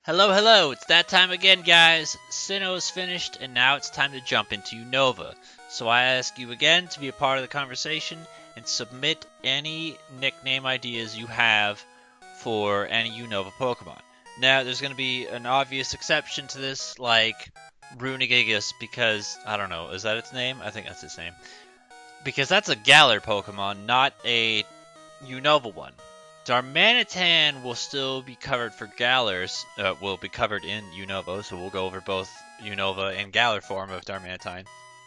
Hello, hello! It's that time again, guys. Sinnoh is finished, and now it's time to jump into Unova. So I ask you again to be a part of the conversation and submit any nickname ideas you have for any Unova Pokemon. Now, there's going to be an obvious exception to this, like Runagigas, because, I don't know, is that its name? I think that's its name. Because that's a Galar Pokemon, not a Unova one. Darmanitan will still be covered for Galars, will be covered in Unova, so we'll go over both Unova and Galar form of Darmanitan.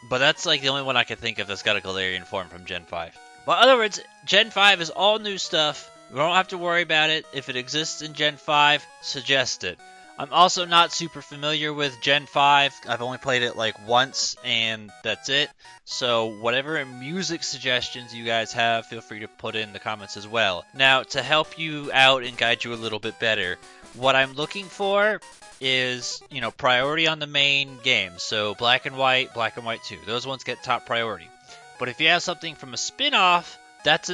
But that's like the only one I can think of that's got a Galarian form from Gen 5. But in other words, Gen 5 is all new stuff. We don't have to worry about it. If it exists in Gen 5, suggest it. I'm also not super familiar with Gen 5. I've only played it like once, and that's it. So whatever music suggestions you guys have, feel free to put in the comments as well. Now, to help you out and guide you a little bit better, what I'm looking for is, priority on the main games. So Black and White 2. Those ones get top priority. But if you have something from a spin-off, that's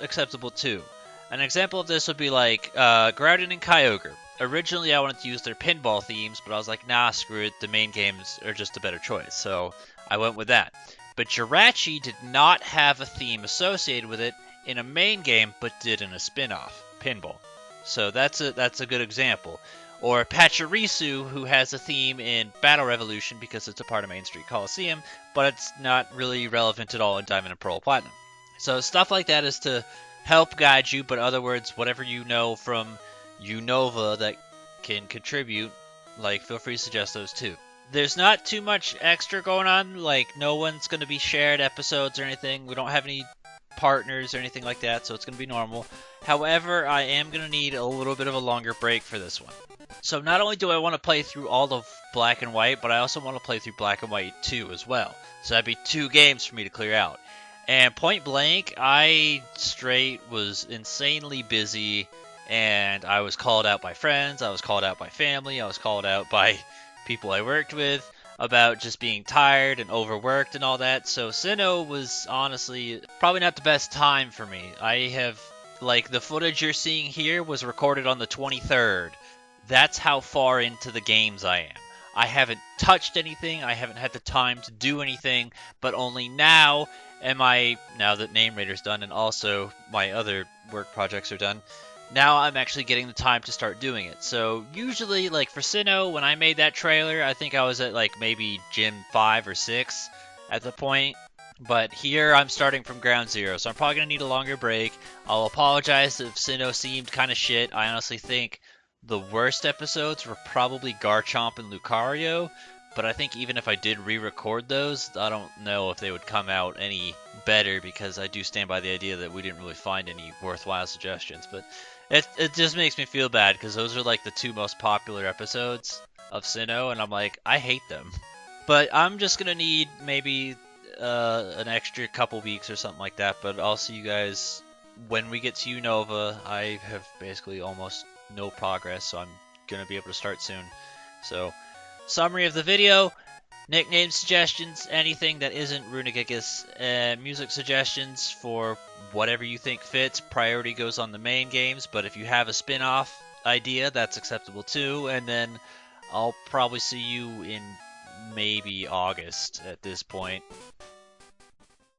acceptable too. An example of this would be like Groudon and Kyogre. Originally, I wanted to use their pinball themes, but I was like, nah, screw it. The main games are just a better choice. So I went with that. But Jirachi did not have a theme associated with it in a main game, but did in a spin-off, pinball. So that's a good example. Or Pachirisu, who has a theme in Battle Revolution because it's a part of Main Street Coliseum, but it's not really relevant at all in Diamond and Pearl Platinum. So stuff like that is to help guide you, but in other words, whatever you know from Unova that can contribute, feel free to suggest those too. There's not too much extra going on, no one's going to be shared episodes or anything. We don't have any partners or anything like that, so it's going to be normal. However, I am going to need a little bit of a longer break for this one. So not only do I want to play through all of Black and White, but I also want to play through Black and White 2 as well. So that'd be 2 games for me to clear out. And point blank, I straight was insanely busy, and I was called out by friends, I was called out by family, I was called out by people I worked with about just being tired and overworked and all that. So Sinnoh was honestly probably not the best time for me. I have, the footage you're seeing here was recorded on the 23rd. That's how far into the games I am. I haven't touched anything, I haven't had the time to do anything, but only now now that Name Raider's done and also my other work projects are done, now I'm actually getting the time to start doing it. So usually, for Sinnoh, when I made that trailer, I think I was at maybe Gym 5 or 6 at the point. But here I'm starting from ground zero, so I'm probably going to need a longer break. I'll apologize if Sinnoh seemed kind of shit. I honestly think the worst episodes were probably Garchomp and Lucario, but I think even if I did re-record those, I don't know if they would come out any better, because I do stand by the idea that we didn't really find any worthwhile suggestions. But it just makes me feel bad, because those are the 2 most popular episodes of Sinnoh, and I'm like, I hate them. But I'm just gonna need maybe an extra couple weeks or something like that, but I'll see you guys when we get to Unova. I have basically almost no progress, so I'm gonna be able to start soon. So, summary of the video: nickname suggestions, anything that isn't Runagigas, music suggestions for whatever you think fits. Priority goes on the main games, but if you have a spin-off idea, that's acceptable too. And then I'll probably see you in maybe August at this point.